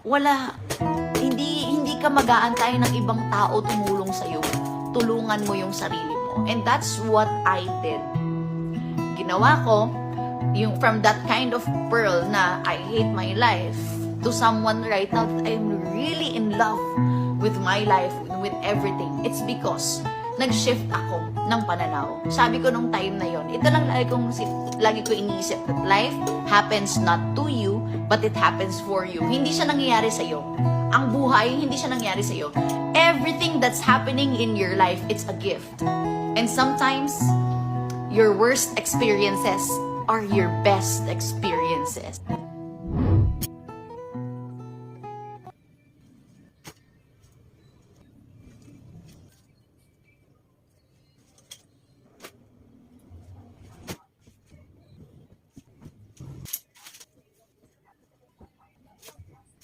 wala, hindi ka mag-aantay ng ibang tao tumulong sa'yo. Tulungan mo yung sarili mo. And that's what I did. Ginawa ko, yung from that kind of pearl na I hate my life to someone right now that I'm really in love with my life, with everything. It's because nag-shift ako ng pananaw. Sabi ko nung time na yon, ito lang lagi ko iniisip that life happens not to you, but it happens for you. Hindi siya nangyayari sa'yo. Ang buhay, hindi siya nangyayari sa'yo. Everything that's happening in your life, it's a gift. And sometimes, your worst experiences are your best experiences.